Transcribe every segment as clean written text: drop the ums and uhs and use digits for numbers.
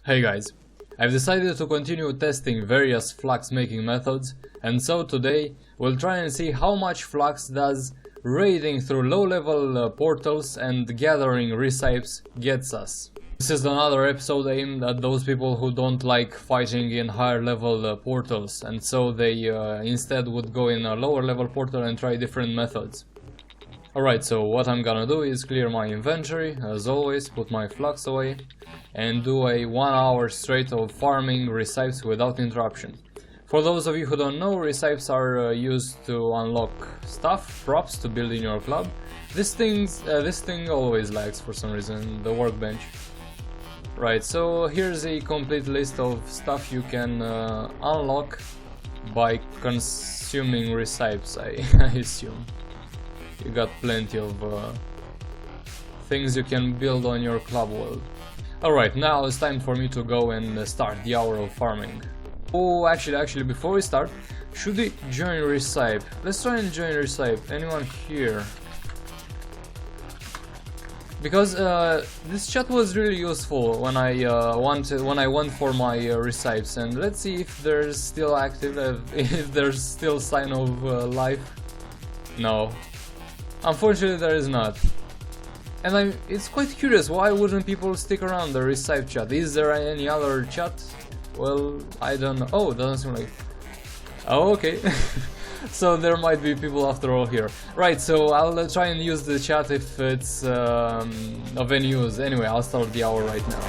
Hey guys, I've decided to continue testing various Flux making methods, and so today we'll try and see how much Flux does raiding through low-level portals and gathering recipes gets us. This is another episode aimed at those people who don't like fighting in higher level portals, and so they instead would go in a lower level portal and try different methods. Alright, so what I'm gonna do is clear my inventory, as always, put my Flux away, and do a 1 hour straight of farming recipes without interruption. For those of you who don't know, recipes are used to unlock stuff, props to build in your club. This thing always lags for some reason, the workbench. Right, so here's a complete list of stuff you can unlock by consuming recipes, I assume. You got plenty of things you can build on your club world. Alright, now it's time for me to go and start the hour of farming. Oh, actually, before we start, should we join recipe? Let's try and join recipe. Anyone here? Because this chat was really useful when I went for my recipes, and let's see if there's still active, if there's still sign of life. No. Unfortunately, there is not. And it's quite curious, why wouldn't people stick around the recipe chat? Is there any other chat? Well, I don't know. Oh, doesn't seem like... Oh, okay. So there might be people after all here. Right, so I'll try and use the chat if it's of any use. Anyway, I'll start the hour right now.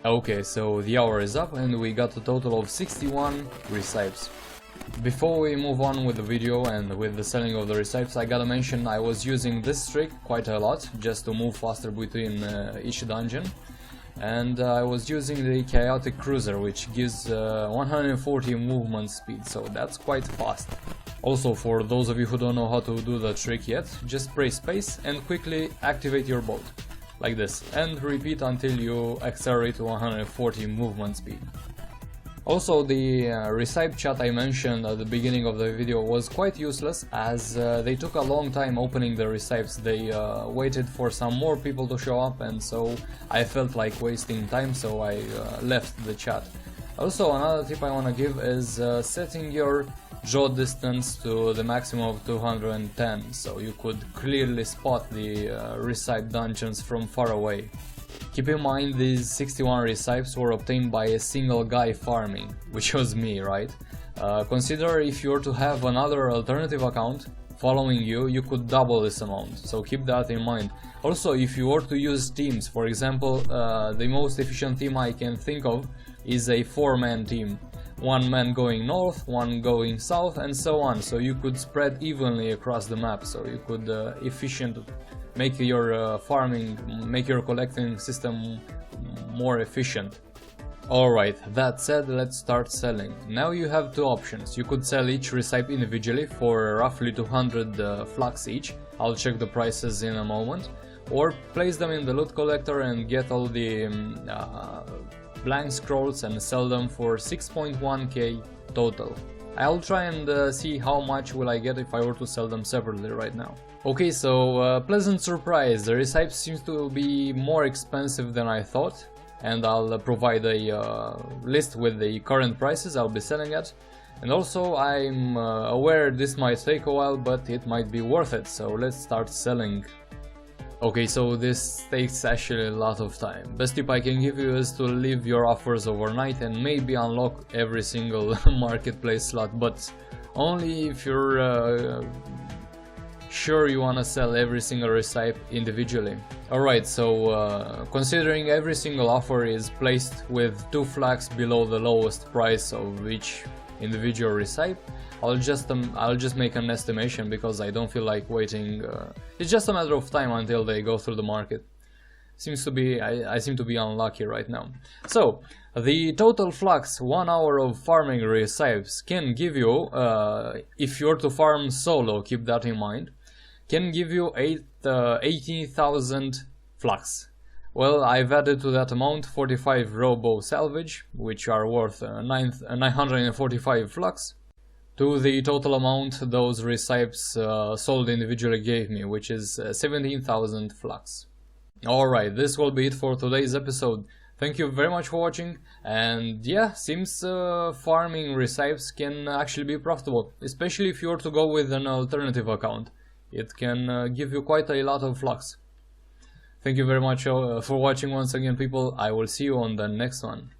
Okay, so the hour is up and we got a total of 61 recipes. Before we move on with the video and with the selling of the recipes, I gotta mention I was using this trick quite a lot just to move faster between each dungeon. And I was using the chaotic cruiser, which gives 140 movement speed, so that's quite fast. Also, for those of you who don't know how to do the trick yet, just press space and quickly activate your boat, like this, and repeat until you accelerate to 140 movement speed. Also, the recipe chat I mentioned at the beginning of the video was quite useless, as they took a long time opening the recipes. They waited for some more people to show up, and so I felt like wasting time, so I left the chat. Also, another tip I want to give is setting your draw distance to the maximum of 210, so you could clearly spot the recipe dungeons from far away. Keep in mind these 61 recipes were obtained by a single guy farming, which was me, right? Consider if you were to have another alternative account following you, you could double this amount, so keep that in mind. Also, if you were to use teams, for example, the most efficient team I can think of is a 4-man team. One man going north, one going south, and so on, so you could spread evenly across the map, so you could make your farming, make your collecting system more efficient. Alright, that said, let's start selling. Now you have two options. You could sell each recipe individually for roughly 200 flux each. I'll check the prices in a moment. Or place them in the loot collector and get all the blank scrolls and sell them for 6.1k total. I'll try and see how much will I get if I were to sell them separately right now. Okay, so pleasant surprise, the recipe seems to be more expensive than I thought, and I'll provide a list with the current prices I'll be selling at. And also I'm aware this might take a while, but it might be worth it, so let's start selling. Okay, so this takes actually a lot of time. Best tip I can give you is to leave your offers overnight and maybe unlock every single marketplace slot, but only if you're sure you wanna sell every single recipe individually. Alright, so considering every single offer is placed with 2 flux below the lowest price of each individual recipe, I'll just make an estimation because I don't feel like waiting. It's just a matter of time until they go through the market. Seems to be I seem to be unlucky right now. So the total flux 1 hour of farming recipes can give you, if you're to farm solo, keep that in mind, can give you 18,000 flux. Well, I've added to that amount 45 robo salvage, which are worth 945 flux, to the total amount those recipes sold individually gave me, which is 17,000 flux. Alright, this will be it for today's episode. Thank you very much for watching, and yeah, seems farming recipes can actually be profitable, especially if you were to go with an alternative account. It can give you quite a lot of flux. Thank you very much for watching once again, people. I will see you on the next one.